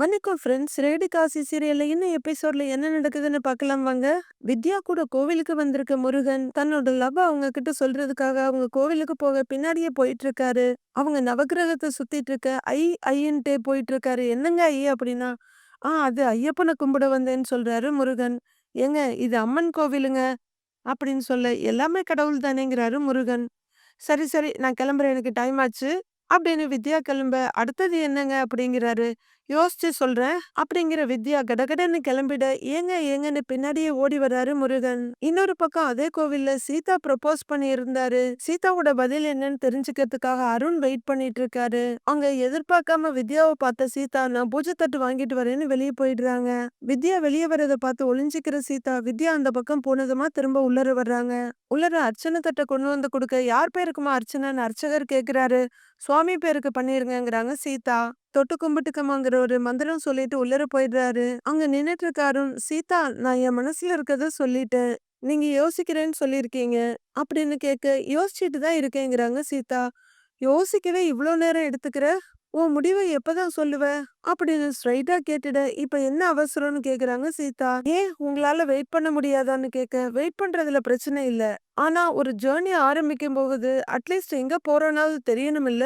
வணக்கம் friends. Radii Kashi சீரியல்ல இன்னும் எபிசோட்ல என்ன நடக்குதுன்னு பார்க்கலாம் வாங்க. வித்யா கூட கோவிலுக்கு வந்திருக்க முருகன் தன்னோட லவ் அவங்க கிட்ட சொல்றதுக்காக அவங்க கோவிலுக்கு போக பின்னாடியே போயிட்டு இருக்காரு. அவங்க நவக்கிரகத்தை சுத்திட்டு இருக்க ஐன்ட்டே போயிட்டு இருக்காரு. என்னங்க ஐ அப்படின்னா, அது ஐயப்பனை கும்பிட வந்தேன்னு சொல்றாரு முருகன். ஏங்க இது அம்மன் கோவிலுங்க அப்படின்னு சொல்ல, எல்லாமே கடவுள் தானேங்கிறாரு முருகன். சரி சரி நான் கிளம்புறேன், எனக்கு டைம் ஆச்சு அப்படின்னு வித்யா கிளம்ப, அடுத்தது என்னங்க அப்படிங்கிறாரு. யோசிச்சு சொல்றேன் அப்படிங்கிற வித்யா கடகடன்னு கிளம்பிட, ஏங்க ஏங்கன்னு பின்னாடியே ஓடி வர்றாரு முருகன். இன்னொரு பக்கம் அதே கோவில்ல சீதா ப்ரப்போஸ் பண்ணி இருந்தாரு. சீதாவோட பதில் என்னன்னு தெரிஞ்சுக்கிறதுக்காக அருண் வெயிட் பண்ணிட்டு இருக்காரு. அங்க எதிர்பார்க்காம வித்யாவை பார்த்த சீதா, நான் பூஜை தட்டு வாங்கிட்டு வரேன்னு வெளியே போயிடுறாங்க. வித்யா வெளியே வரதை பார்த்து ஒளிஞ்சிக்கிற சீதா, வித்யா அந்த பக்கம் போனதுமா திரும்ப உள்ளர வர்றாங்க. உள்ளர அர்ச்சனை தட்டை கொண்டு வந்து கொடுக்க, யார் பேருக்குமா அர்ச்சனைன்னு அர்ச்சகர் கேக்குறாரு. சுவாமி பேருக்கு பண்ணிருங்கங்கிறாங்க சீதா. தொட்டு கும்பிட்டுக்கமாங்கிற ஒரு மந்திரம் சொல்லிட்டு உள்ளர போயிடுறாரு. அங்க நின்னுட்டு இருக்க அருண், சீதா நான் என் மனசுல இருக்கத சொல்லிட்டேன், நீங்க யோசிக்கிறேன்னு சொல்லியிருக்கீங்க அப்படின்னு கேட்க, யோசிச்சுட்டு தான் இருக்கேங்கிறாங்க சீதா. யோசிக்கவே இவ்ளோ நேரம் எடுத்துக்கிற, உன் முடிவை எப்பதான் சொல்லுவ அப்படின்னு ஸ்ட்ரைட்டா கேட்டுட, இப்ப என்ன அவசரம்னு கேக்குறாங்க சீதா. ஏன் உங்களால வெயிட் பண்ண முடியாதான்னு கேட்க, வெயிட் பண்றதுல பிரச்சனை இல்ல, ஆனா ஒரு ஜேர்னி ஆரம்பிக்கும் போகுது, அட்லீஸ்ட் எங்க போறோம்னாவது தெரியணும் இல்ல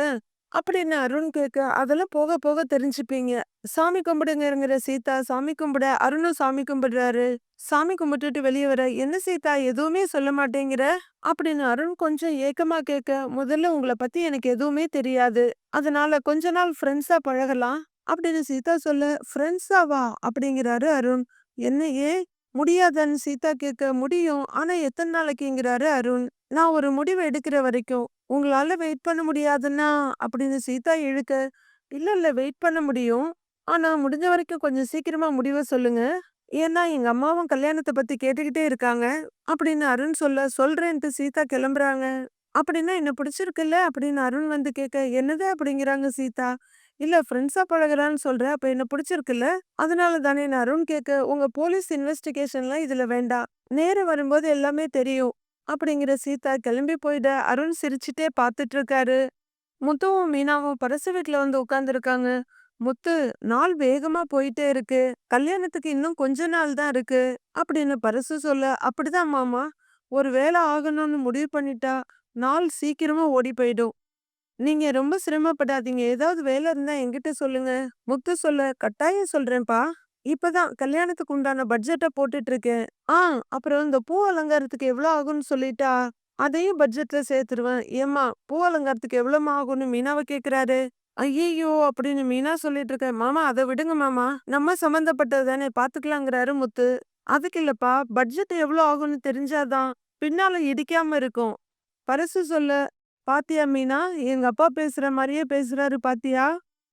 அப்படின்னு அருண் கேட்க, அதெல்லாம் போக போக தெரிஞ்சுப்பீங்க, சாமி கும்பிடுங்கிற சீதா. சாமி கும்பிட அருணும் சாமி கும்பிடுறாரு. சாமி கும்பிட்டுட்டு வெளியே வர, என்ன சீதா எதுவுமே சொல்ல மாட்டேங்கிற அப்படின்னு அருண் கொஞ்சம் ஏக்கமா கேட்க, முதல்ல உங்களை பத்தி எனக்கு எதுவுமே தெரியாது, அதனால கொஞ்ச நாள் ஃப்ரெண்ட்ஸா பழகலாம் அப்படின்னு சீதா சொல்ல, ஃப்ரெண்ட்ஸாவா அப்படிங்கிறாரு அருண். என்ன ஏன் முடியாதான்னு சீதா கேட்க, முடியும் ஆனா எத்தனை நாளைக்குங்கிறாரு அருண். நான் ஒரு முடிவு எடுக்கிற வரைக்கும். உங்களால வெயிட் பண்ண முடியாதுன்னா அப்படின்னு சீதா இழுக்க, இல்ல இல்ல வெயிட் பண்ண முடியும், ஆனா முடிஞ்ச வரைக்கும் கொஞ்சம் சீக்கிரமா முடிவை சொல்லுங்க, ஏன்னா எங்க அம்மாவும் கல்யாணத்தை பத்தி கேட்டுக்கிட்டே இருக்காங்க அப்படின்னு அருண் சொல்ல, சொல்றேன்ட்டு சீதா கிளம்புறாங்க. அப்படின்னா என்ன பிடிச்சிருக்குல்ல அப்படின்னு அருண் வந்து கேட்க, என்னது அப்படிங்கிறாங்க சீதா. இல்ல ஃப்ரெண்ட்ஸா பழகுறான்னு சொல்ற, அப்ப என்ன பிடிச்சிருக்குல்ல, அதனால தானே அருண் கேட்க, உங்க போலீஸ் இன்வெஸ்டிகேஷன்லாம் இதுல வேண்டாம், நேரம் வரும்போது எல்லாமே தெரியும் அப்படிங்கிற சீதா கிளம்பி போயிட, அருண் சிரிச்சுட்டே பார்த்துட்டு இருக்காரு. முத்துவும் மீனாவும் பரசு வீட்ல வந்து உட்கார்ந்துருக்காங்க. முத்து, நாள் வேகமா போயிட்டே இருக்கு, கல்யாணத்துக்கு இன்னும் கொஞ்ச நாள் தான் இருக்கு அப்படின்னு பரசு சொல்ல, அப்படிதான் மாமா, ஒரு வேலை ஆகணும்னு முடிவு பண்ணிட்டா நாள் சீக்கிரமா ஓடி போயிடும், நீங்க ரொம்ப சிரமப்படாதீங்க, ஏதாவது வேலை இருந்தா என்கிட்ட சொல்லுங்க. முத்து சொல்ல, கட்டாயம் சொல்றேன்ப்பா, இப்பதான் கல்யாணத்துக்கு உண்டான பட்ஜெட்டை போட்டுட்டு இருக்கேன். ஆ அப்புறம் இந்த பூ அலங்காரத்துக்கு எவ்வளவு ஆகும்னு சொல்லிட்டா அதையும் பட்ஜெட்ல சேர்த்துருவேன். ஏம்மா பூ அலங்காரத்துக்கு எவ்வளவுமா ஆகும்னு மீனாவை கேக்குறாரு. ஐயையோ அப்படின்னு மீனா சொல்லிட்டு இருக்க, மாமா அதை விடுங்க மாமா, நம்ம சம்பந்தப்பட்டது தானே பாத்துக்கலாங்கிறாரு முத்து. அதுக்கு இல்லப்பா, பட்ஜெட் எவ்வளவு ஆகும்னு தெரிஞ்சாதான் பின்னால இடிக்காம இருக்கும். பரிசு சொல்ல, பாத்தியா மீனா, எங்க அப்பா பேசுற மாதிரியே பேசுறாரு பாத்தியா,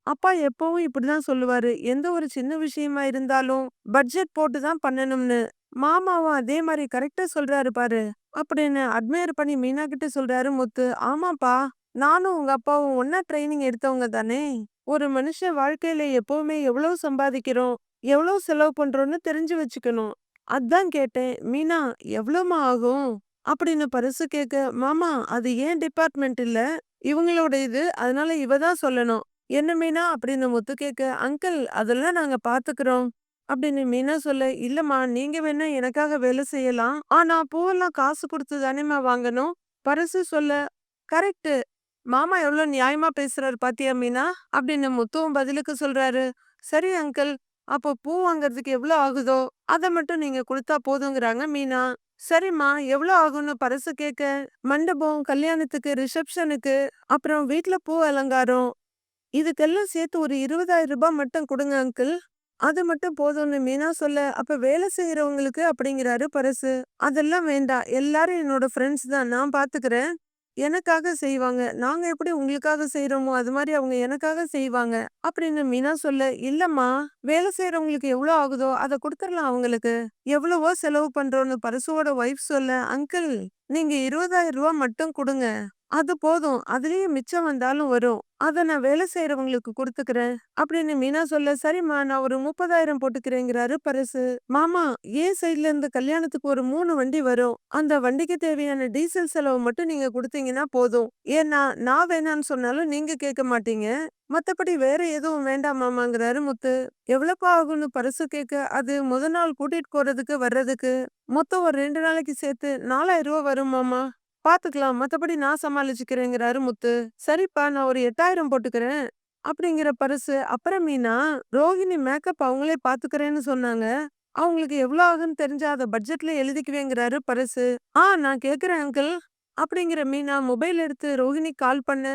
அப்பா எப்பவும் இப்படிதான் சொல்லுவாரு, எந்த ஒரு சின்ன விஷயமா இருந்தாலும் பட்ஜெட் போட்டு தான் பண்ணணும்னு. மாமாவும் அதே மாதிரி கரெக்டா சொல்றாரு பாரு அப்படின்னு அட்மையர் பண்ணி மீனா கிட்ட சொல்றாரு முத்து. ஆமாப்பா, நானும் உங்க அப்பாவும் ஒன்னா ட்ரைனிங் எடுத்தவங்க தானே, ஒரு மனுஷன் வாழ்க்கையில எப்பவுமே எவ்வளவு சம்பாதிக்கிறோம், எவ்வளவு செலவு பண்றோம்னு தெரிஞ்சு வச்சுக்கணும், அதான் கேட்டேன். மீனா, எவ்வளவுமா ஆகும் அப்படின்னு பரிசு கேட்க, மாமா அது ஏன் டிபார்ட்மெண்ட் இல்ல, இவங்களோட இது, அதனால இவ தான் சொல்லணும். என்ன மீனா அப்படின்னு முத்து கேட்க, அங்கிள் அதெல்லாம் நாங்க பாத்துக்கிறோம் அப்படின்னு மீனா சொல்ல, இல்லம்மா நீங்க வேணா எனக்காக வேலை செய்யலாம், ஆனா பூவெல்லாம் காசு கொடுத்து தானேம்மா வாங்கணும். பரிசு சொல்ல, கரெக்ட், மாமா எவ்வளவு நியாயமா பேசுறாரு பாத்தியா மீனா அப்படின்னு முத்துவும் பதிலுக்கு சொல்றாரு. சரி அங்கிள், அப்போ பூ வாங்குறதுக்கு எவ்வளவு ஆகுதோ அதை மட்டும் நீங்க கொடுத்தா போதுங்கிறாங்க மீனா. சரிம்மா எவ்வளவு ஆகும்னு பரிசு கேட்க, மண்டபம், கல்யாணத்துக்கு, ரிசப்ஷனுக்கு, அப்புறம் வீட்ல பூ அலங்காரம், இதுக்கெல்லாம் சேர்த்து ஒரு 20,000 ரூபாய் மட்டும் கொடுங்க அங்கிள், அது மட்டும் போதும்னு மீனா சொல்ல, அப்ப வேலை செய்யறவங்களுக்கு அப்படிங்கிறாரு பரசு. அதெல்லாம் வேண்டாம், எல்லாரும் என்னோட ஃப்ரெண்ட்ஸ் தான், நான் பாத்துக்கிறேன், எனக்காக செய்வாங்க, நாங்க எப்படி உங்களுக்காக செய்யறோமோ அது மாதிரி அவங்க எனக்காக செய்வாங்க அப்படின்னு மீனா சொல்ல, இல்லம்மா வேலை செய்யறவங்களுக்கு எவ்வளவு ஆகுதோ அதை கொடுத்துடலாம், அவங்களுக்கு எவ்வளவோ செலவு பண்றோம்னு பரசுவோட ஒய்ஃப் சொல்ல, அங்கிள் நீங்க 20,000 ரூபாய் மட்டும் கொடுங்க, அது போதும். அதுலயே மிச்சம் வந்தாலும் வரும். அத நான் வேலை செய்றவங்களுக்கு குடுத்துக்கிறேன்." அப்படின்னு மீனா சொல்ல, "சரிம்மா நான் ஒரு 30,000 போட்டுக்கிறேங்கிறாரு பரசு. மாமா என் சைட்ல இருந்து கல்யாணத்துக்கு ஒரு 3 வண்டி வரும். அந்த வண்டிக்கு தேவையான டீசல் செலவு மட்டும் நீங்க குடுத்தீங்கன்னா போதும். ஏன்னா நான் வேணான்னு சொன்னாலும் நீங்க கேட்க மாட்டீங்க. மத்தபடி வேற எதுவும் வேண்டாம் மாமாங்கிறாரு முத்து. எவ்வளோப்பா ஆகும்னு பரசு கேட்க, அது முத நாள் கூட்டிட்டு போறதுக்கு, வர்றதுக்கு மொத்தம் ஒரு 2 நாளைக்கு சேர்த்து ரூ. 4,000 வரும் மாமா. பாத்துக்கலாம். மத்தபடி நான் சமாளிச்சுக்கிறேங்கிறாரு முத்து. சரிப்பா நான் ஒரு 8,000 போட்டுக்கிறேன். அப்படிங்கிற பரசு. அப்புறம் மீனா, ரோகிணி மேக்கப் அவங்களே பாத்துக்கிறேன்னு சொன்னாங்க. அவங்களுக்கு எவ்வளோ ஆகும்னு தெரிஞ்சா அத பட்ஜெட்ல எழுதிக்குவேங்கிறாரு பரசு. நான் கேட்கிறேன் அங்கிள். அப்படிங்கிற மீனா மொபைல் எடுத்து ரோகிணிக்கு கால் பண்ண,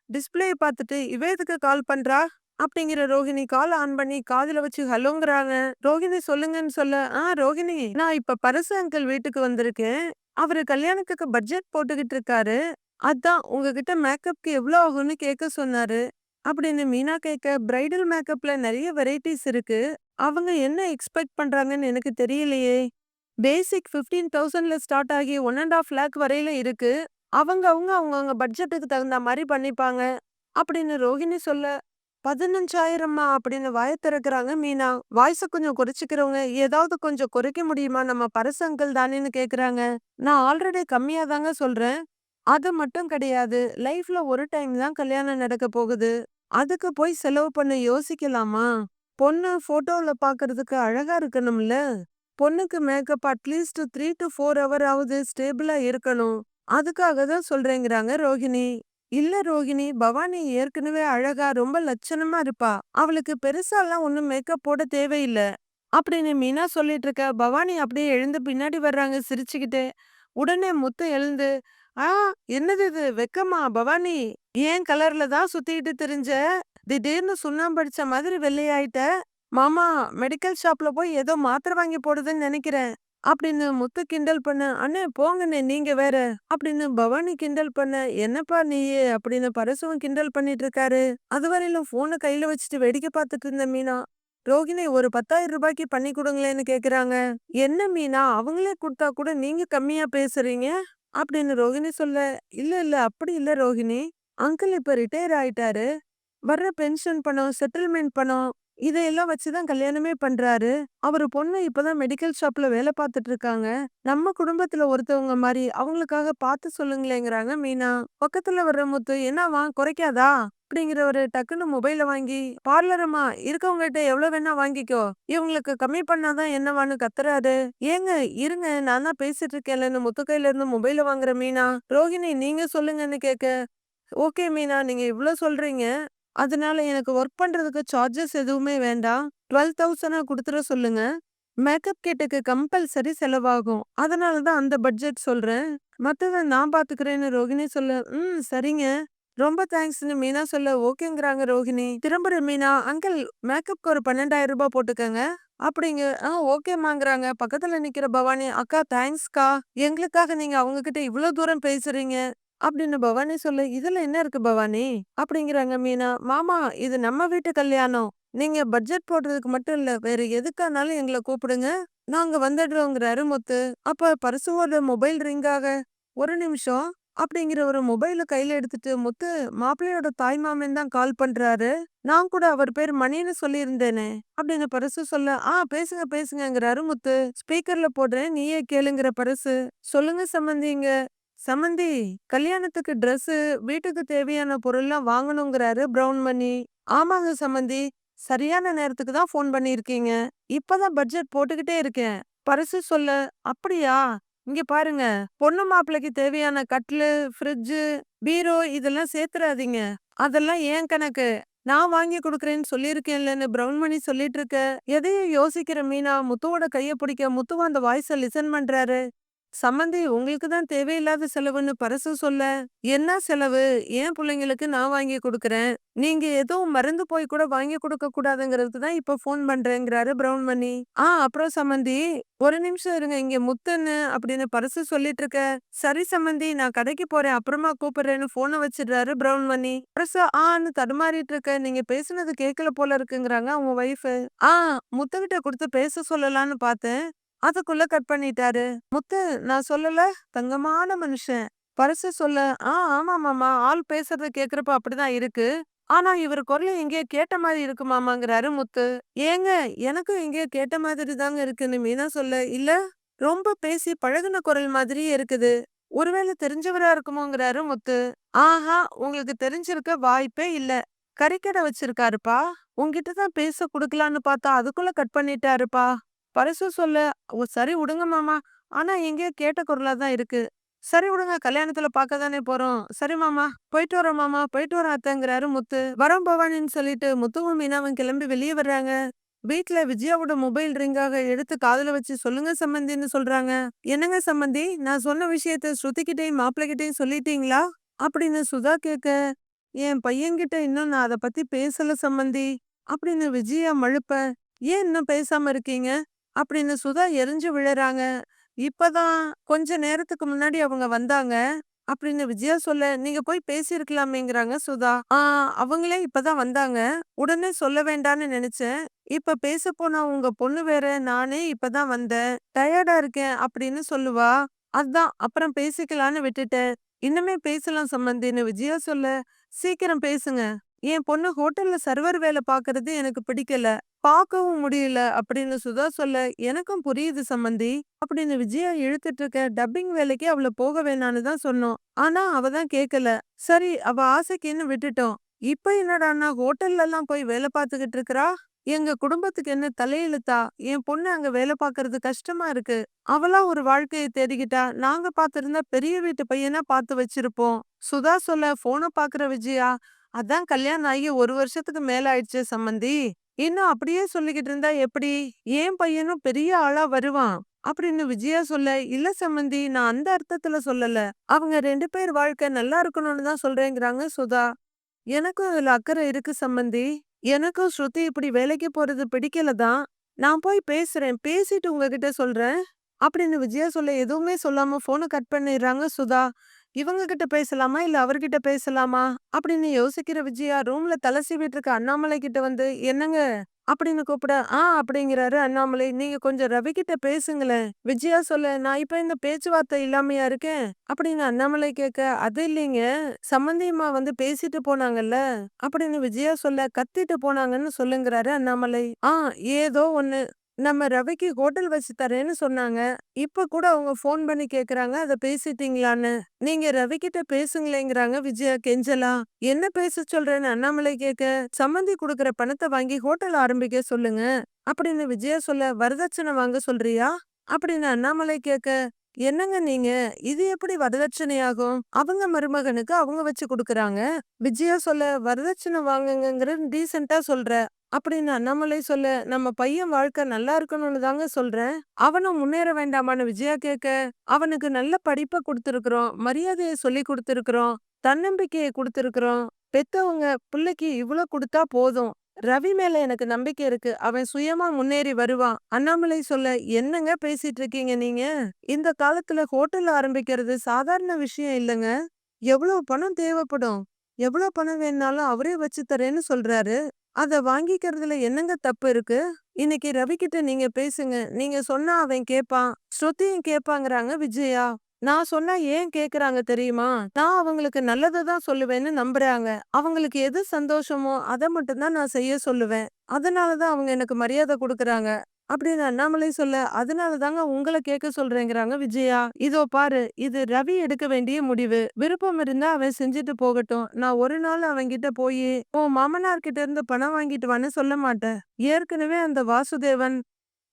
டிஸ்ப்ளேய பாத்துட்டு இவ எதுக்கு கால் பண்றா? அப்படிங்கிற ரோகிணி கால் ஆன் பண்ணி காதுல வச்சு ஹலோங்கிறாங்க. ரோகிணி சொல்லுங்கன்னு சொல்ல, ரோகிணி நான் இப்ப பரசு அங்கிள் வீட்டுக்கு வந்திருக்கேன். அவரு கல்யாணத்துக்கு பட்ஜெட் போட்டுக்கிட்டு இருக்காரு. அதான் உங்ககிட்ட மேக்கப்க்கு எவ்ளோ ஆகும்னு கேட்க சொன்னாரு. அப்படின்னு மீனா கேட்க, பிரைடல் மேக்கப்ல நெறைய வெரைட்டிஸ் இருக்கு. அவங்க என்ன எக்ஸ்பெக்ட் பண்றாங்கன்னு எனக்கு தெரியலையே. பேசிக் 15,000ல ஸ்டார்ட் ஆகி 1,50,000 லேக் வரையில இருக்கு. அவங்கவங்க பட்ஜெட்டுக்கு தகுந்த மாரி பண்ணிப்பாங்க. அப்படின்னு ரோகிணி சொல்ல, 15,000மா அப்படின்னு வாய திறக்கறாங்க மீனா. வாய்ஸ கொஞ்சம் குறைச்சுக்கிறவங்க, ஏதாவது கொஞ்சம் குறைக்க முடியுமா? நம்ம பரசு அங்கிள் தானேன்னு கேட்கறாங்க. நான் ஆல்ரெடி கம்மியா தாங்க சொல்றேன். அது மட்டும் கிடையாது. லைஃப்ல ஒரு டைம் தான் கல்யாணம் நடக்க போகுது. அதுக்கு போய் செலவு பண்ண யோசிக்கலாமா? பொண்ணு ஃபோட்டோல பார்க்கறதுக்கு அழகா இருக்கணும்ல. பொண்ணுக்கு மேக்கப் அட்லீஸ்ட் 3 டூ 4 ஹவர் ஆவது ஸ்டேபிளா இருக்கணும். அதுக்காக தான் சொல்றேங்கிறாங்க ரோகிணி. இல்ல ரோகிணி, பவானி ஏற்கனவே அழகா ரொம்ப லட்சணமா இருப்பா. அவளுக்கு பெருசாலாம் ஒண்ணும் மேக்கப் போட தேவையில்ல. அப்படின்னு மீனா சொல்லிட்டு இருக்க, பவானி அப்படியே எழுந்து பின்னாடி வர்றாங்க சிரிச்சுக்கிட்டே. உடனே முத்து எழுந்து, "ஆ என்னது இது வெக்கமா பவானி? ஏன் கலர்ல தான் சுத்திக்கிட்டு திரிஞ்ச? திடீர்னு சுண்ணாம்பு அடிச்ச மாதிரி வெள்ளையாயிட்ட. மாமா மெடிக்கல் ஷாப்ல போய் ஏதோ மாத்திரை வாங்கி போடுதுன்னு நினைக்கிறேன்." அப்படின்னு முத்து கிண்டல் பண்ண, "அண்ணே போங்கண்ணே நீங்க வேற." அப்படின்னு பவானி கிண்டல் பண்ண, "என்னப்பா நீயு?" அப்படின்னு பரசுவும் கிண்டல் பண்ணிட்டு இருக்காரு. அதுவரையிலும் போன கையில வச்சுட்டு வேடிக்கை பார்த்துட்டு இருந்த மீனா, ரோகிணி ஒரு 10,000 ரூபாய்க்கு பண்ணி குடுங்களேன்னு கேக்குறாங்க. "என்ன மீனா அவங்களே குடுத்தா கூட நீங்க கம்மியா பேசுறீங்க?" அப்படின்னு ரோகிணி சொல்ல, இல்ல அப்படி இல்ல ரோகிணி. அங்கிள் இப்ப ரிட்டயர் ஆயிட்டாரு. வர்ற பென்ஷன் பணம், செட்டில்மெண்ட் பணம் இதையெல்லாம் வச்சு தான் கல்யாணமே பண்றாரு. அவரு பொண்ணு இப்பதான் மெடிக்கல் ஷாப்ல வேலை பார்த்துட்டு இருக்காங்க. நம்ம குடும்பத்துல ஒருத்தவங்க மாரி அவங்களுக்காக பார்த்து சொல்லுங்களேங்கிறாங்க மீனா. பக்கத்துல வர்ற முத்து, "என்னவா குறைக்காதா?" அப்படிங்கிறவரு டக்குன்னு மொபைல வாங்கி, "பார்லரம்மா இருக்கவங்ககிட்ட எவ்வளவு வேணா வாங்கிக்கோ. இவங்களுக்கு கம்மி பண்ணாதான் என்னவான்னு" கத்துறாரு. "ஏங்க இருங்க நான் தான் பேசிட்டு இருக்கேன்லன்னு" முத்து கையில இருந்து மொபைல வாங்குற மீனா, "ரோகிணி நீங்க சொல்லுங்கன்னு" கேட்க, "ஓகே மீனா நீங்க இவ்ளோ சொல்றீங்க. அதனால எனக்கு ஒர்க் பண்றதுக்கு சார்ஜஸ் எதுவுமே வேண்டாம். 12,000 குடுத்துற சொல்லுங்க. மேக்கப் கிட்டுக்கு கம்பல்சரி செலவாகும். அதனால தான் அந்த பட்ஜெட் சொல்றேன். மத்தத நான் பார்த்துக்கிறேன்னு" ரோகிணி சொல்ல, சரிங்க. ரொம்ப தேங்க்ஸ்ன்னு" மீனா சொல்ல, ஓகேங்கிறாங்க ரோகிணி. திரும்புற மீனா, "அங்கிள் மேக்கப்க்கு ஒரு 12,000 போட்டுக்கங்க." அப்படிங்க. ஓகேம்மாங்கிறாங்க. பக்கத்துல நிக்கிற பவானி, "அக்கா தேங்க்ஸ்க்கா. எங்களுக்காக நீங்க அவங்க கிட்ட இவ்ளோ தூரம் பேசுறீங்க." அப்படின்னு பவானி சொல்ல, "இதுல என்ன இருக்கு பவானி?" அப்படிங்கிறாங்க மீனா. "மாமா இது நம்ம வீட்டு கல்யாணம். நீங்க பட்ஜெட் போடுறதுக்கு மட்டும் இல்ல, வேற எதுக்கானாலும் எங்கள கூப்பிடுங்க. நாங்க வந்துடுறோங்கிறாரு முத்து. அப்ப பரசுவோட மொபைல் ரிங் ஆக, "ஒரு நிமிஷம்." அப்படிங்கிற ஒரு மொபைல கையில எடுத்துட்டு, முத்து மாப்பிள்ளையோட தாய் மாமன் தான் கால் பண்றாரு. நான் கூட அவர் பேர் மணின்னு சொல்லியிருந்தேனே. அப்படின்னு பரசு சொல்ல, பேசுங்க பேசுங்கங்கிறாரு முத்து. ஸ்பீக்கர்ல போடுறேன் நீயே கேளுங்கிற பரசு. "சொல்லுங்க சம்மந்திங்க." "சம்மந்தி கல்யாணத்துக்கு ட்ரெஸ்ஸு, வீட்டுக்கு தேவையான பொருள்லாம் வாங்கணுங்கிறாரு பிரவுன் மணி." "ஆமாங்க சம்மந்தி. சரியான நேரத்துக்கு தான் ஃபோன் பண்ணியிருக்கீங்க. இப்பதான் பட்ஜெட் போட்டுக்கிட்டே இருக்கேன்." பரசு சொல்ல, "அப்படியா? இங்க பாருங்க. பொண்ணு மாப்பிள்ளைக்கு தேவையான கட்லு, ஃப்ரிட்ஜு, பீரோ இதெல்லாம் சேர்த்துறாதீங்க. அதெல்லாம் என் கணக்கு. நான் வாங்கி குடுக்குறேன்னு சொல்லியிருக்கேன்லன்னு" பிரவுன் மணி சொல்லிட்டு இருக்க, எதையும் யோசிக்கிற மீனா முத்துவோட கைய பிடிக்க, முத்துவும் அந்த வாய்ஸ லிசன் பண்றாரு. "சம்மந்தி உங்களுக்கு தான் தேவையில்லாத செலவுன்னு பரசு சொல்ல, "என்ன செலவு? என் புள்ளைங்களுக்கு நான் வாங்கி குடுக்குறேன். நீங்க எதுவும் மறந்து போய் கூட வாங்கி குடுக்க கூடாதுங்கிறதுக்கு தான் இப்ப ஃபோன் பண்றேங்கிறாரு பிரவுன் மணி. அப்புறம் சம்மந்தி ஒரு நிமிஷம் இருங்க இங்க முத்துன்னு" அப்படின்னு பரசு சொல்லிட்டு இருக்க, "சரி சம்மந்தி நான் கடைக்கு போறேன் அப்புறமா கூப்பிடுறேன்னு" ஃபோனை வச்சிடுறாரு பிரவுன் மணி. பரசு ஆன்னு தடுமாறிட்டு இருக்க, "நீங்க பேசுனது கேட்கல போல இருக்குங்கிறாங்க அவங்க ஒய்ஃபு. ஆ முத்துக்கிட்ட குடுத்து பேச சொல்லலான்னு பார்த்தேன். அதுக்குள்ள கட் பண்ணிட்டாரு. "முத்து நான் சொல்லல? தங்கமான மனுஷன். பரசு சொல்ல, ஆமா மாமா. ஆள் பேசுறத கேட்கிறப்ப அப்படிதான் இருக்கு. ஆனா இவரு குரல் எங்கேயோ கேட்ட மாரி இருக்கு மாமாங்கிறாரு முத்து. ஏங்க எனக்கும் எங்கேயோ கேட்ட மாதிரி தாங்க இருக்குன்னு மீனா சொல்ல, இல்ல ரொம்ப பேசி பழகுன குரல் மாதிரியே இருக்குது. ஒருவேளை தெரிஞ்சவரா இருக்குமோங்கிறாரு முத்து. ஆஹா உங்களுக்கு தெரிஞ்சிருக்க வாய்ப்பே இல்ல. கறிக்கடை வச்சிருக்காருப்பா. உன்கிட்ட தான் பேச குடுக்கலான்னு பார்த்தா அதுக்குள்ள கட் பண்ணிட்டாருப்பா. பரசு சொல்ல, ஓ சரி விடுங்க மாமா. ஆனா எங்கேயோ கேட்ட குரலா தான் இருக்கு. சரி விடுங்க. கல்யாணத்துல பார்க்க தானே போறோம். சரி மாமா. போயிட்டு வரோம் மாமா. போயிட்டு வரோம் அத்தங்கிறாரு முத்து. வரோம் பவானின்னு சொல்லிட்டு முத்துவும் மீனாவும் கிளம்பி வெளிய வர்றாங்க. வீட்ல விஜயாவோட மொபைல் ரிங்காக எடுத்து காதுல வச்சு சொல்லுங்க சம்மந்தின்னு சொல்றாங்க. என்னங்க சம்மந்தி, நான் சொன்ன விஷயத்த ஸ்ருதிகிட்டயும் மாப்பிள்ளைகிட்டயும் சொல்லிட்டீங்களா? அப்படின்னு சுதா கேட்க, என் பையன்கிட்ட இன்னும் நான் அத பத்தி பேசல சம்மந்தி. அப்படின்னு விஜயா மழுப்ப, ஏன் இன்னும் பேசாம இருக்கீங்க? அப்படின்னு சுதா எரிஞ்சு விழறாங்க. இப்பதான் கொஞ்ச நேரத்துக்கு முன்னாடி அவங்க வந்தாங்க. அப்படின்னு விஜயா சொல்ல, நீங்க போய் பேசியிருக்கலாமேங்கிறாங்க சுதா. அவங்களே இப்பதான் வந்தாங்க. உடனே சொல்ல வேண்டான்னு நெனச்சேன். இப்ப பேசப் போனா உங்க பொண்ணு வேற, நானே இப்பதான் வந்தேன். டயர்டா இருக்கேன் அப்படின்னு சொல்லுவா. அதான் அப்புறம் பேசிக்கலான்னு விட்டுட்டேன். இன்னுமே பேசலாம் சம்மந்தின்னு விஜயா சொல்ல, சீக்கிரம் பேசுங்க. என் பொண்ணு ஹோட்டல்ல சர்வர் வேல பாக்குறது எனக்கு பிடிக்கல. பார்க்கவும் முடியல அப்படின்னு சுதா சொல்ல, எனக்கும் புரியுது சம்மந்தி. அப்படின்னு விஜயா இழுத்துட்டு இருக்க டப்பிங் வேலைக்கு அவள போக வேணான்னு தான் சொன்னோம். ஆனா அவ தான் கேட்கல. சரி அவ ஆசைக்குன்னு விட்டுட்டோம். இப்ப என்னடான்னா ஹோட்டல்ல எல்லாம் போய் வேலை பார்த்துக்கிட்டு இருக்கறா. எங்க குடும்பத்துக்கு என்ன தலையெழுத்தா? என் பொண்ணு அங்க வேலை பார்க்கறது கஷ்டமா இருக்கு. அவளா ஒரு வாழ்க்கைய தேடிக்கிட்டா. நாங்க பார்த்திருந்தா பெரிய வீட்டு பையனா பார்த்து வச்சிருப்போம். சுதா சொல்ல போன பார்க்குற விஜயா. அதான் கல்யாணம் ஆகி 1 வருஷத்துக்கு மேல ஆயிடுச்சு சம்மந்தி. இன்னும் அப்படியே சொல்லிக்கிட்டு இருந்தா எப்படி? என் பையனும் பெரிய ஆளா வருவான். அப்படின்னு விஜயா சொல்ல, இல்ல சம்மந்தி நான் அந்த அர்த்தத்துல சொல்லல. அவங்க 2 பேர் வாழ்க்கை நல்லா இருக்கணும்னு தான் சொல்றேங்கிறாங்க சுதா. எனக்கும் அதுல அக்கறை இருக்கு சம்மந்தி. எனக்கும் ஸ்ருதி இப்படி வேலைக்கு போறது பிடிக்கல தான். நான் போய் பேசுறேன். பேசிட்டு உங்ககிட்ட சொல்றேன். அப்படின்னு விஜயா சொல்ல எதுவுமே சொல்லாம போன கட் பண்ணிடுறாங்க சுதா. இவங்க கிட்ட பேசலாமா? இல்ல அவர்கிட்ட பேசலாமா? அப்படின்னு யோசிக்கிற விஜயா ரூம்ல தல சீவிட்டு இருக்க அண்ணாமலை கிட்ட வந்து, என்னங்க? அப்படின்னு கூப்பிட, அப்படிங்கிறாரு அண்ணாமலை. நீங்க கொஞ்சம் ரவி கிட்ட பேசுங்களேன். விஜயா சொல்ல, நான் இப்ப இந்த பேச்சுவார்த்தை இல்லாமையா இருக்கேன்? அப்படின்னு அண்ணாமலை கேட்க, அது இல்லைங்க. சம்பந்தியம்மா வந்து பேசிட்டு போனாங்கல்ல. அப்படின்னு விஜயா சொல்ல, கத்திட்டு போனாங்கன்னு சொல்லுங்கிறாரு அண்ணாமலை. ஏதோ ஒண்ணு. நம்ம ரவிக்கு ஹோட்டல் வச்சு தரேன்னு சொன்னாங்க. இப்ப கூட அவங்க ஃபோன் பண்ணி கேக்குறாங்க, அத பேசிட்டீங்களான்னு. நீங்க ரவி கிட்ட பேசுங்களேங்கிறாங்க விஜயா கெஞ்சலா. என்ன பேச சொல்றேன்னு அண்ணாமலை கேட்க, சம்மந்தி குடுக்குற பணத்த வாங்கி ஹோட்டல் ஆரம்பிக்க சொல்லுங்க. அப்படின்னு விஜயா சொல்ல, வரதட்சணை வாங்க சொல்றியா? அப்படின்னு அண்ணாமலை கேட்க, என்னங்க நீங்க? இது எப்படி வரதட்சணையாகும்? அவங்க மருமகனுக்கு அவங்க வச்சு குடுக்குறாங்க. விஜயா சொல்ல, வரதட்சணை வாங்குங்கங்கிற டீசென்ட்டா சொல்ற. அப்படின்னு அண்ணாமலை சொல்ல, நம்ம பையன் வாழ்க்கை நல்லா இருக்கணும்னு தாங்க சொல்றேன். அவனும் முன்னேற வேண்டாமான்னு விஜயா கேட்க, அவனுக்கு நல்ல படிப்ப குடுத்திருக்கிறோம். மரியாதைய சொல்லிக் குடுத்திருக்கிறோம். தன்னம்பிக்கைய குடுத்திருக்கிறோம். பெத்தவங்க பிள்ளைக்கு இவ்ளோ குடுத்தா போதும். ரவி மேல எனக்கு நம்பிக்கை இருக்கு. அவன் சுயமா முன்னேறி வருவான். அண்ணாமலை சொல்ல, என்னங்க பேசிட்டு இருக்கீங்க நீங்க? இந்த காலத்துல ஹோட்டல் ஆரம்பிக்கிறது சாதாரண விஷயம் இல்லங்க. எவ்வளவு பணம் தேவைப்படும்? எவ்வளவு பணம் வேணும்னாலும் அவரே வச்சு தரேன்னு சொல்றாரு. அத வாங்கிக்கிறதுல என்னங்க தப்பு இருக்கு? இன்னைக்கு ரவிகிட்ட நீங்க பேசுங்க. நீங்க சொன்னா அவன் கேட்பான். ஸ்ருதியும் கேட்பாங்கறாங்க விஜயா. நான் சொன்னா ஏன் கேக்குறாங்க தெரியுமா? நான் அவங்களுக்கு நல்லத தான் சொல்லுவேன்னு நம்புறாங்க. அவங்களுக்கு எது சந்தோஷமோ அத மட்டும் தான் நான் செய்ய சொல்லுவேன். அதனால தான் அவங்க எனக்கு மரியாதை குடுக்குறாங்க. அப்படின்னு அண்ணாமலை சொல்ல, அதனால தாங்க உங்கள கேட்க சொல்றேங்கிறாங்க விஜயா. இதோ பாரு, இது ரவி எடுக்க வேண்டிய முடிவு. விருப்பம் இருந்தா அவன் செஞ்சுட்டு போகட்டும். நான் ஒரு நாள் அவன்கிட்ட போயி, உன் மாமனார் கிட்ட இருந்து பணம் வாங்கிட்டு வான்னு சொல்ல மாட்டேன். ஏற்கனவே அந்த வாசுதேவன்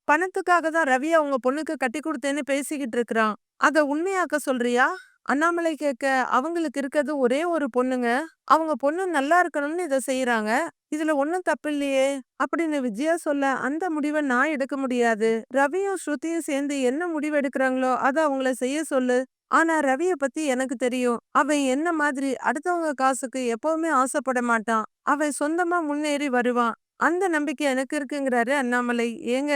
பணத்துக்காக தான் ரவிய உங்க பொண்ணுக்கு கட்டி குடுத்தேன்னு பேசிக்கிட்டு இருக்கிறான். அத உண்மையாக்க சொல்றியா? அண்ணாமலை கேட்க, அவங்களுக்கு இருக்கிறது ஒரே ஒரு பொண்ணுங்க. அவங்க பொண்ணு நல்லா இருக்கணும்னு இத செய்யறாங்க. இதுல ஒண்ணும் தப்பில்லையே! அப்படின்னு விஜயா சொல்ல, அந்த முடிவ நான் எடுக்க முடியாது. ரவியும் ஸ்ருதியும் சேர்ந்து என்ன முடிவு எடுக்கிறாங்களோ, அத அவங்கள செய்ய சொல்லு. ஆனா ரவிய பத்தி எனக்கு தெரியும். அவன் என்ன மாதிரி அடுத்தவங்க காசுக்கு எப்பவுமே ஆசைப்பட மாட்டான். அவன் சொந்தமா முன்னேறி வருவான். அந்த நம்பிக்கை எனக்கு இருக்குங்கிறாரு அண்ணாமலை. ஏங்க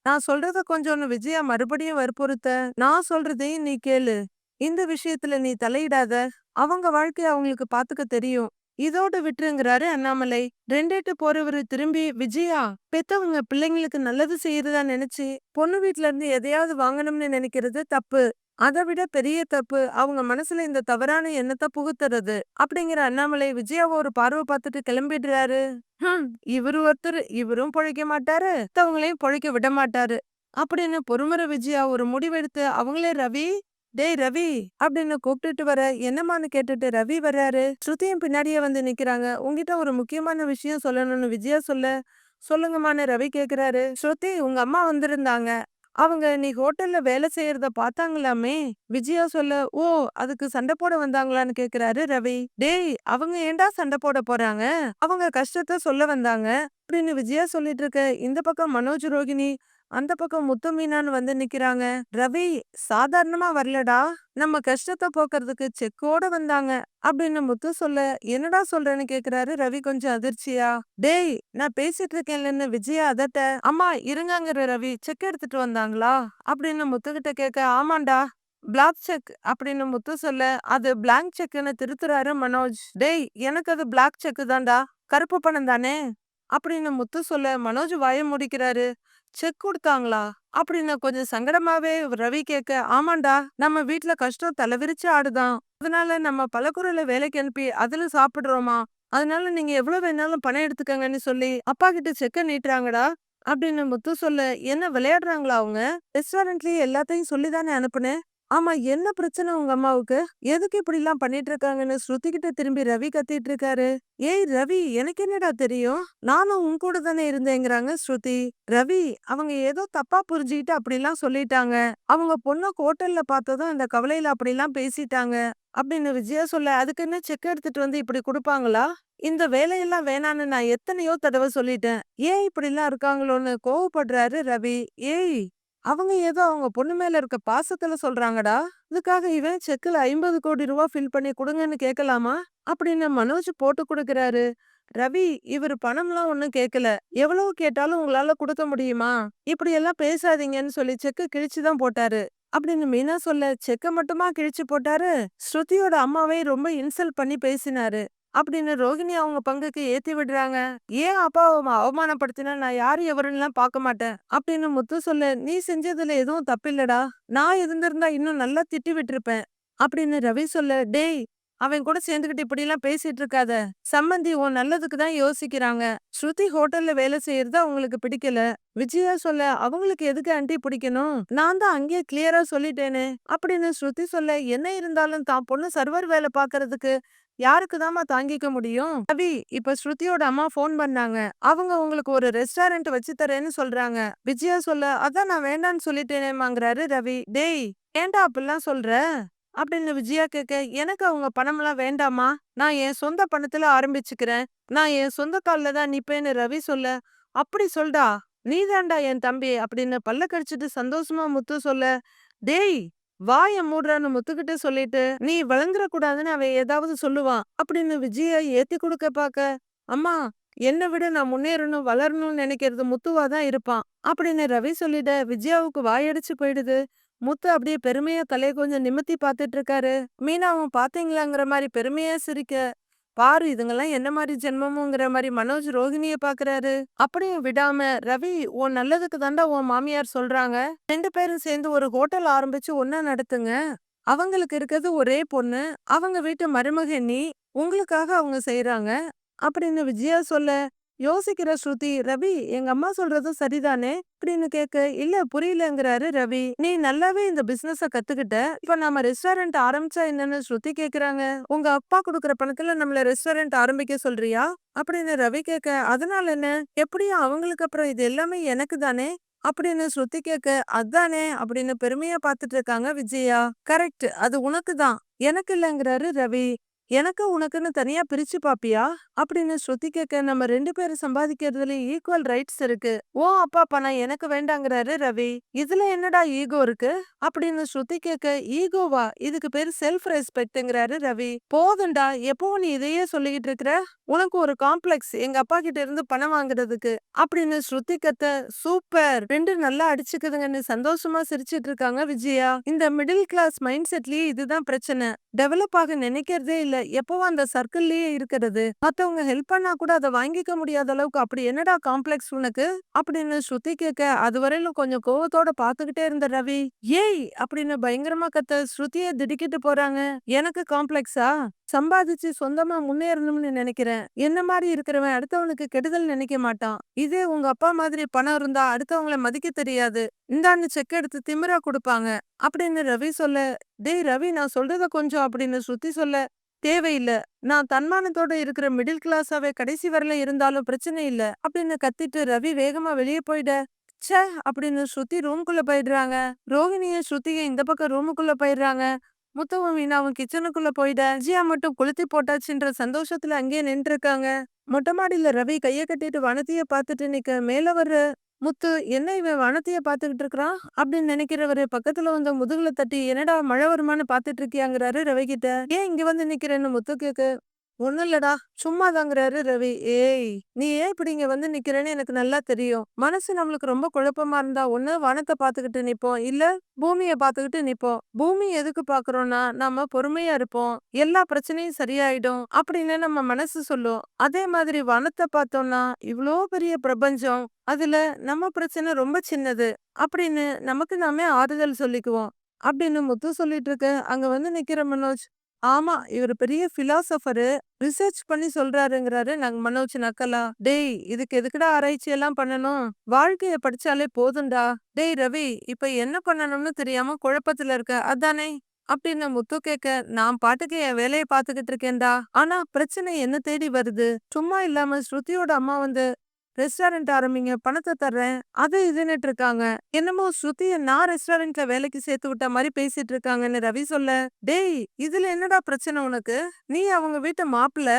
நான் சொல்றத கொஞ்சம்னு விஜயா மறுபடியும் வற்புறுத்த, நான் சொல்றதையும் நீ கேளு. இந்த விஷயத்துல நீ தலையிடாத. அவங்க வாழ்க்கைய அவங்களுக்கு பாத்துக்க தெரியும். இதோட விட்டுருங்கிறாரு அண்ணாமலை. 2 எட்டு போறவரு திரும்பி, விஜயா பெத்தவங்க பிள்ளைங்களுக்கு நல்லது செய்யறதா நினைச்சு பொண்ணு வீட்ல இருந்து எதையாவது வாங்கணும்னு நினைக்கிறது தப்பு. அத விட பெரிய தப்பு அவங்க மனசுல இந்த தவறான எண்ணத்த புகுத்துறது அப்படிங்கிற அண்ணாமலை விஜயாவை ஒரு பார்வை பார்த்துட்டு கிளம்பிடுறாரு. ஹம், இவரு ஒருத்தர் இவரும் பொழைக்க மாட்டாரு, மத்தவங்களையும் பொழைக்க விட மாட்டாரு அப்படின்னு பொறுமுறை விஜயா ஒரு முடிவெடுத்து அவங்களே ரவி, டேய் ரவி அப்படின்னு கூப்பிட்டுட்டு வர, என்னமான்னு கேட்டுட்டு ரவி வர்றாரு. ஸ்ருதியும் பின்னாடியே வந்து நிக்கிறாங்க. உங்ககிட்ட ஒரு முக்கியமான விஷயம் சொல்லணும்னு விஜயா சொல்ல, சொல்லுங்கம்மான்னு ரவி கேக்குறாரு. ஸ்ருதி, உங்க அம்மா வந்திருந்தாங்க. அவங்க நீ ஹோட்டல்ல வேலை செய்யறத பார்த்தாங்களாமே. விஜயா சொல்ல, ஓ, அதுக்கு சண்டை போட வந்தாங்களான்னு கேக்குறாரு ரவி. டேய், அவங்க ஏன்டா சண்டை போட போறாங்க, அவங்க கஷ்டத்த சொல்ல வந்தாங்க அப்படின்னு விஜயா சொல்லிட்டு இருக்க, இந்த பக்கம் மனோஜ் ரோகிணி, அந்த பக்கம் முத்து மீனான்னு வந்து நிக்கிறாங்க. ரவி, சாதாரணமா வரலடா, நம்ம கஷ்டத்தை போக்குறதுக்கு செக்கோட வந்தாங்க அப்படின்னு முத்து சொல்ல, என்னடா சொல்றேன்னு கேக்குறாரு ரவி கொஞ்சம் அதிர்ச்சியா. டேய், நான் பேசிட்டு இருக்கேன்லன்னு விஜயா அதட்ட, அம்மா இருங்கங்கிற ரவி, செக் எடுத்துட்டு வந்தாங்களா அப்படின்னு முத்துக்கிட்ட கேட்க, ஆமாண்டா, பிளாக் செக் அப்படின்னு முத்து சொல்ல, அது பிளாங்க் செக்னு திருத்துறாரு மனோஜ். டேய், எனக்கு அது பிளாக் செக் தான்டா, கருப்பு பணம் தானே அப்படின்னு முத்து சொல்ல, மனோஜ் வாய முடிக்கிறாரு. செக் குடுத்தாங்களா அப்படின்னு கொஞ்சம் சங்கடமாவே ரவி கேட்க, ஆமாண்டா, நம்ம வீட்ல கஷ்டம் தலைவிரிச்சு ஆடுதான், அதனால நம்ம பலகுரல வேலைக்கு அனுப்பி அதுல சாப்பிடுறோமா, அதனால நீங்க எவ்வளவு வேணாலும் பணம் எடுத்துக்கங்கன்னு சொல்லி அப்பா கிட்ட செக்க நீட்டுறாங்கடா அப்படின்னு முத்து சொல்ல, என்ன விளையாடுறாங்களா அவங்க, ரெஸ்டாரண்ட்லயே எல்லாத்தையும் சொல்லிதானே அனுப்புனேன். ஆமா, என்ன பிரச்சனை உங்க அம்மாவுக்கு, எதுக்கு இப்படி எல்லாம் பண்ணிட்டு இருக்காங்கன்னு ஸ்ருதி கிட்ட திரும்பி ரவி கத்திட்டு இருக்காரு. ஏய் ரவி, எனக்கு என்னடா தெரியும், நானும் உன் கூட தானே இருந்தேங்கிறாங்க ஸ்ருதி. ரவி, அவங்க ஏதோ தப்பா புரிஞ்சுக்கிட்டு அப்படிலாம் சொல்லிட்டாங்க, அவங்க பொண்ணு ஹோட்டல்ல பார்த்ததும் இந்த கவலையில அப்படிலாம் பேசிட்டாங்க அப்படின்னு விஜயா சொல்ல, அதுக்கு என்ன செக் எடுத்துட்டு வந்து இப்படி கொடுப்பாங்களா, இந்த வேலையெல்லாம் வேணான்னு நான் எத்தனையோ தடவை சொல்லிட்டேன், ஏன் இப்படிலாம் இருக்காங்களோன்னு கோவப்படுறாரு ரவி. ஏய், அவங்க ஏதோ அவங்க பொண்ணு மேல இருக்க பாசத்துல சொல்றாங்கடா, இதுக்காக இவன் செக்ல 50 கோடி ரூபா ஃபில் பண்ணி கொடுங்கன்னு கேட்கலாமா அப்படின்னு மனோஜ் போட்டு கொடுக்கறாரு. ரவி, இவர் பணம்லாம் ஒண்ணும் கேட்கல, எவ்வளவு கேட்டாலும் உங்களால கொடுக்க முடியுமா, இப்படி எல்லாம் பேசாதீங்கன்னு சொல்லி செக்க கிழிச்சுதான் போட்டாரு அப்படின்னு மீனா சொல்ல, செக்க மட்டுமா கிழிச்சு போட்டாரு, ஸ்ருதியோட அம்மாவை ரொம்ப இன்சல்ட் பண்ணி பேசினாரு அப்படின்னு ரோகிணி அவங்க பங்குக்கு ஏத்தி விடுறாங்க. ஏன் அப்பாவை அவமானப்படுத்தினா நான் யாரு எவருன்னு பார்க்க மாட்டேன் அப்படின்னு முத்து சொல்ல, நீ செஞ்சதுல எதுவும் தப்பில்லடா, நான் இருந்திருந்தா இன்னும் நல்லா திட்டி விட்டுருப்பேன் அப்படின்னு ரவி சொல்ல, டேய், அவன் கூட சேர்ந்துகிட்டு இப்படி எல்லாம் பேசிட்டு இருக்காத, சம்மந்தி உன் நல்லதுக்கு தான் யோசிக்கிறாங்க, ஸ்ருதி ஹோட்டல்ல வேலை செய்யறது அவங்களுக்கு பிடிக்கல. விஜயா சொல்ல, அவங்களுக்கு எதுக்கு ஆண்டி பிடிக்கணும், நான் தான் அங்கேயே கிளியரா சொல்லிட்டேனே அப்படின்னு ஸ்ருதி சொல்ல, என்ன இருந்தாலும் தான் பொண்ணு சர்வர் வேலை பாக்குறதுக்கு யாருக்குதாம்மா தாங்கிக்க முடியும். ரவி, இப்ப ஸ்ருதியோட அம்மா ஃபோன் பண்ணாங்க, அவங்க உங்களுக்கு ஒரு ரெஸ்டாரண்ட் வச்சு தரேன்னு சொல்றாங்க. விஜயா சொல்ல, அதான் நான் வேண்டான்னு சொல்லிட்டேனேமாங்கிறாரு ரவி. டேய், ஏன்டா அப்படிலாம் சொல்ற அப்படின்னு விஜயா கேட்க, எனக்கு அவங்க பணம்லாம் வேண்டாமா, நான் என் சொந்த பணத்துல ஆரம்பிச்சுக்கிறேன், நான் என் சொந்த கால்ல தான் நிப்பேன்னு ரவி சொல்ல, அப்படி சொல்டா, நீதான்டா என் தம்பி அப்படின்னு பல்ல கடிச்சிட்டு சந்தோஷமா முத்து சொல்ல, டேய், வாய மூடுறான்னு முத்துக்கிட்ட சொல்லிட்டு, நீ வளர்ந்துட கூடாதுன்னு அவன் ஏதாவது சொல்லுவான் அப்படின்னு விஜயா ஏத்தி கொடுக்க பாக்க, அம்மா, என்னை விட நான் முன்னேறணும் வளரணும்னு நினைக்கிறது முத்துவா தான் இருப்பான் அப்படின்னு ரவி சொல்லிட, விஜயாவுக்கு வாயடிச்சு போயிடுது. முத்து அப்படியே பெருமையா தலைய கொஞ்சம் நிமித்தி பாத்துட்டு இருக்காரு. மீனாவும் பாத்தீங்களாங்கிற மாதிரி பெருமையா சிரிக்க, பாரு இதுங்கெல்லாம் என்ன மாதிரி ஜென்மமுங்கிற மாதிரி மனோஜ் ரோகிணிய பாக்குறாரு. அப்படியும் விடாம, ரவி, உன் நல்லதுக்கு தாண்டா உன் மாமியார் சொல்றாங்க, 2 பேரும் சேர்ந்து ஒரு ஹோட்டல் ஆரம்பிச்சு ஒன்னா நடத்துங்க, அவங்களுக்கு இருக்கிறது ஒரே பொண்ணு, அவங்க வீட்டு மருமக நீ, உங்களுக்காக அவங்க செய்யறாங்க அப்படின்னு விஜயா சொல்ல, யோசிக்கிற ஸ்ருதி, ரவி, எங்க அம்மா சொல்றதும் சரிதானே அப்படின்னு கேட்க, இல்ல புரியலங்கிறாரு ரவி. நீ நல்லாவே இந்த பிசினஸ கத்துக்கிட்ட, இப்ப நாம ரெஸ்டாரண்ட் ஆரம்பிச்சா என்னன்னு ஸ்ருதி கேக்குறாங்க. உங்க அப்பா குடுக்கற பணத்துல நம்மள ரெஸ்டாரண்ட் ஆரம்பிக்க சொல்றியா அப்படின்னு ரவி கேட்க, அதனால என்ன, எப்படியும் அவங்களுக்கு அப்புறம் இது எல்லாமே எனக்கு தானே அப்படின்னு ஸ்ருதி கேட்க, அதானே அப்படின்னு பெருமையா பாத்துட்டு இருக்காங்க விஜயா. கரெக்ட், அது உனக்கு தான், எனக்கு இல்லங்கிறாரு ரவி. எனக்கு உனக்குன்னு தனியா பிரிச்சு பாப்பியா அப்படின்னு ஸ்ருதி கேட்க, நம்ம 2 பேரும் சம்பாதிக்கிறதுல ஈக்குவல் ரைட்ஸ் இருக்கு, ஓ அப்பா பணம் எனக்கு வேண்டாங்கிறாரு ரவி. இதுல என்னடா ஈகோ இருக்கு அப்படின்னு ஸ்ருதி கேட்க, ஈகோவா, இதுக்கு பேரு செல்ஃப் ரெஸ்பெக்ட்ங்கிறாரு ரவி. போதும்டா, எப்பவும் நீ இதையே சொல்லிக்கிட்டு இருக்கிற, உனக்கு ஒரு காம்ப்ளெக்ஸ் எங்க அப்பா கிட்ட இருந்து பணம் வாங்குறதுக்கு அப்படின்னு ஸ்ருதி கத்த, சூப்பர், 2 நல்லா அடிச்சுக்குதுங்கன்னு சந்தோஷமா சிரிச்சிட்டு இருக்காங்க விஜயா. இந்த மிடில் கிளாஸ் மைண்ட் செட்லயே இதுதான் பிரச்சனை, டெவலப் ஆக நினைக்கிறதே இல்ல இல்ல. எப்பவும் அந்த சர்க்கிள்லயே இருக்கிறது. மத்தவங்க ஹெல்ப் பண்ணா கூட அத வாங்கிக்க முடியாத அளவுக்கு அப்படி என்னடா காம்ப்ளெக்ஸ் உனக்கு? அப்படின்னு ஸ்ருதி கேட்க, அதுவரையிலும் கொஞ்சம் கோவத்தோட பார்த்துக்கிட்டே இருந்த ரவி, ஏய்! அப்படின்னு பயங்கரமா கத்த ஸ்ருதிய திடுக்கிட்டு போறாங்க. எனக்கு காம்ப்ளெக்ஸா? சம்பாதிச்சு சொந்தமா முன்னேறணும்னு நினைக்கிறேன். என்ன மாரி இருக்கிறவன் அடுத்தவனுக்கு கெடுதல் நினைக்க மாட்டான். இதே உங்க அப்பா மாதிரி பணம் இருந்தா அடுத்தவங்கள மதிக்க தெரியாது. இந்தான்னு செக் எடுத்து திமிரா குடுப்பாங்க. அப்படின்னு ரவி சொல்ல, டேய் ரவி நான் சொல்றத கொஞ்சம் அப்படின்னு ஸ்ருதி சொல்ல, தேவையில்ல. நான் தன்மானத்தோட இருக்கிற மிடில் கிளாஸாவே கடைசி வரல இருந்தாலும் பிரச்சனை இல்ல. அப்படின்னு கத்திட்டு ரவி வேகமா வெளியே போயிட, ச்சே! அப்படின்னு ஸ்ருதி ரூம்குள்ள போயிடுறாங்க. ரோஹிணியும் ஸ்ருதியும் இந்த பக்கம் ரூமுக்குள்ள போயிடுறாங்க. முத்துவும் மீனாவும் கிச்சனுக்குள்ள போயிட, விஜயா மட்டும் கொளுத்தி போட்டாச்சுன்ற சந்தோஷத்துல அங்கேயே நின்றுருக்காங்க. மொட்டை மாடியில ரவி கைய கட்டிட்டு வனத்தைய பார்த்துட்டு நிக்க, மேல வர்ற முத்து, என்ன இவன் வனத்தைய பார்த்துக்கிட்டு இருக்கிறான் அப்படின்னு நினைக்கிறவரு பக்கத்துல வந்து முதுகுல தட்டி, என்னடா மழை வருமான்னு பார்த்துட்டு இருக்கியாங்கிறாரு ரவி கிட்ட. ஏன் இங்க வந்து நிக்கிறேன்னு முத்து கேக்க, ஒண்ணும் இல்லடா சும்மாதாங்கிறாரு ரவி. ஏய், நீ ஏன் இப்படி இங்க வந்து நிக்கிறேன்னு எனக்கு நல்லா தெரியும். மனசு நம்மளுக்கு ரொம்ப குழப்பமா இருந்தா ஒண்ணு வானத்தை பார்த்துக்கிட்டு நிப்போம், இல்ல பூமியை பார்த்துக்கிட்டு நிப்போம். பூமி எதுக்கு பாக்குறோம்னா நாம பொறுமையா இருப்போம், எல்லா பிரச்சனையும் சரியாயிடும் அப்படின்னு நம்ம மனசு சொல்லும். அதே மாதிரி வானத்தை பார்த்தோம்னா இவ்ளோ பெரிய பிரபஞ்சம், அதுல நம்ம பிரச்சனை ரொம்ப சின்னது அப்படின்னு நமக்கு நாமே ஆறுதல் சொல்லிக்குவோம் அப்படின்னு முத்து சொல்லிட்டு இருக்க, அங்க வந்து நிக்கிற மனோஜ், ஆமா இவரு பெரிய பிலாசபரு, ரிசர்ச் பண்ணி சொல்றாருங்கிறாரு நாங்க மனோஜ் நக்கலா. டேய் இதுக்கு எதுக்குடா ஆராய்ச்சி எல்லாம் பண்ணணும், வாழ்க்கைய படிச்சாலே போதும்டா. டேய் ரவி, இப்ப என்ன பண்ணணும்னு தெரியாம குழப்பத்துல இருக்க அதானே அப்படின்னு முத்து கேட்க, நான் பாட்டுக்கு என் வேலையை பார்த்துக்கிட்டு இருக்கேன்டா. ஆனா பிரச்சனை என்ன தேடி வருது. சும்மா இல்லாம ஸ்ருதியோட அம்மா வந்து ரெஸ்டாரண்ட் ஆரம்பிங்க பணத்தை தர்றேன் அது இதுன்னுட்டு இருக்காங்க. என்னமோ ஸ்ருதிய நான் ரெஸ்டாரண்ட்ல வேலைக்கு சேர்த்து விட்ட மாதிரி பேசிட்டு இருக்காங்கன்னு ரவி சொல்ல, டேய் இதுல என்னடா பிரச்சனை உனக்கு? நீ அவங்க வீட்டு மாப்பிள்ள,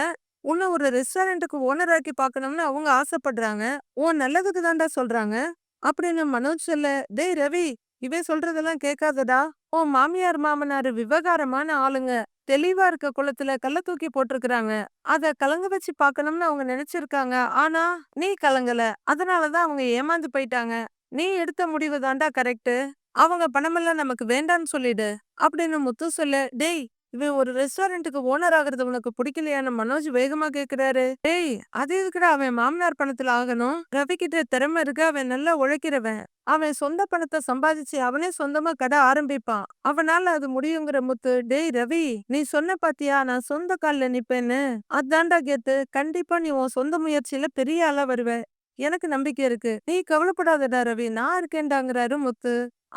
உன்னை ஒரு ரெஸ்டாரண்ட்டுக்கு ஓனர் ஆக்கி பார்க்கணும்னு அவங்க ஆசைப்படுறாங்க. உன் நல்லதுக்கு தான்டா சொல்றாங்க அப்படின்னு மனோஜ் சொல்ல, டேய் ரவி, இவன் சொல்றதெல்லாம் கேட்காதடா. உன் மாமியார் மாமனாரு விவகாரமான ஆளுங்க, தெளிவா இருக்க குளத்துல கல்ல தூக்கி போட்டிருக்கிறாங்க. அத கலங்க வச்சு பார்க்கணும்னு அவங்க நினைச்சிருக்காங்க. ஆனா நீ கலங்கல, அதனாலதான் அவங்க ஏமாந்து போயிட்டாங்க. நீ எடுத்த முடிவு தான்டா கரெக்ட். அவங்க பணமெல்லாம் நமக்கு வேண்டான்னு சொல்லிடு அப்படின்னு முத்து சொல்ல, டேய் இவன் ஒரு ரெஸ்டாரண்ட்டுக்கு ஓனர் ஆகுறது உனக்கு பிடிக்கலையான்னு மனோஜ் வேகமா கேக்குறாரு. டேய் அது எதுக்குடா அவன் மாமனார் பணத்துல ஆகணும்? ரவி கிட்ட திறமை இருக்கு, அவன் நல்லா உழைக்கிறவன். அவன் சொந்த பணத்தை சம்பாதிச்சு அவனே சொந்தமா கடை ஆரம்பிப்பான், அவனால அது முடியுங்கிற முத்து. டேய் ரவி, நீ சொன்ன பாத்தியா நான் சொந்த கால்ல நிப்பேன்னு, அதான்டா கெத்து. கண்டிப்பா நீ உன் சொந்த முயற்சியில பெரிய ஆளா வருவ, எனக்கு நம்பிக்கை இருக்கு. நீ கவலைப்படாதடா ரவி, நான் இருக்கேன்டாங்கிறாரு முத்து.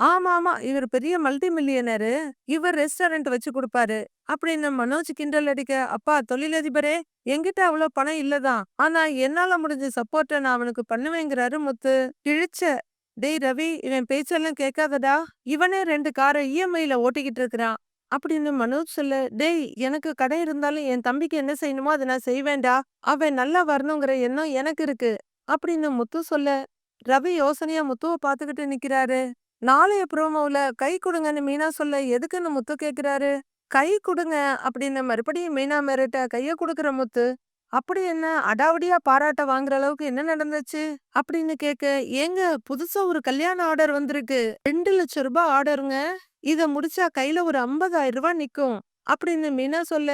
ஆமா ஆமா இவர் பெரிய மல்டி மில்லியனரு, இவர் ரெஸ்டாரண்ட் வச்சு கொடுப்பாரு அப்படின்னு மனோஜ் கிண்டல் அடிக்க, அப்பா தொழிலதிபரே, என்கிட்ட அவ்வளவு பணம் இல்லதான், ஆனா என்னால முடிஞ்ச சப்போர்ட்ட நான் அவனுக்கு பண்ணுவேங்கிறாரு முத்து. கிழிச்ச, டேய் ரவி இவன் பேச்செல்லாம் கேட்காதடா, இவனே 2 காரை இஎம்ஐல ஓட்டிக்கிட்டு இருக்கிறான் அப்படின்னு மனோஜ் சொல்ல, டேய் எனக்கு கடை இருந்தாலும் என் தம்பிக்கு என்ன செய்யணுமோ அதை நான் செய்வேன்டா, அவன் நல்லா வரணுங்கிற எண்ணம் எனக்கு இருக்கு அப்படின்னு முத்து சொல்ல, ரவி யோசனையா முத்துவ பாத்துக்கிட்டு நிக்கிறாரு. நாளைய ப்ரோமோல கை கொடுங்கன்னு மீனா சொல்ல, எதுக்குன்னு முத்து கேக்குறாரு. கை கொடுங்க அப்படின்னு மறுபடியும் மீனா மிரட்ட, கைய கொடுக்குற முத்து, அப்படி என்ன அடாவடியா பாராட்ட வாங்குற அளவுக்கு என்ன நடந்துச்சு அப்படின்னு கேட்க, ஏங்க புதுசா ஒரு கல்யாண ஆர்டர் வந்திருக்கு, 2 லட்சம் ரூபாய் ஆர்டருங்க, இத முடிச்சா கையில ஒரு 50,000 ரூபாய் நிக்கும் அப்படின்னு மீனா சொல்ல,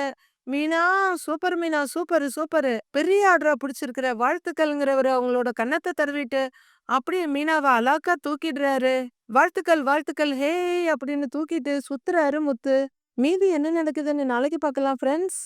Meena super Meena, super super, பெரிய ஆர்டரா பிடிச்சிருக்கிற, வாழ்த்துக்கள்ங்கிறவரு அவங்களோட கன்னத்தை தடவிட்டு அப்படியே மீனாவை அலாக்கா தூக்கிடுறாரு. வாழ்த்துக்கள் வாழ்த்துக்கள் ஹே அப்படின்னு தூக்கிட்டு சுத்துறாரு முத்து. மீதி என்ன நடக்குதுன்னு நாளைக்கு பார்க்கலாம் ஃப்ரெண்ட்ஸ்.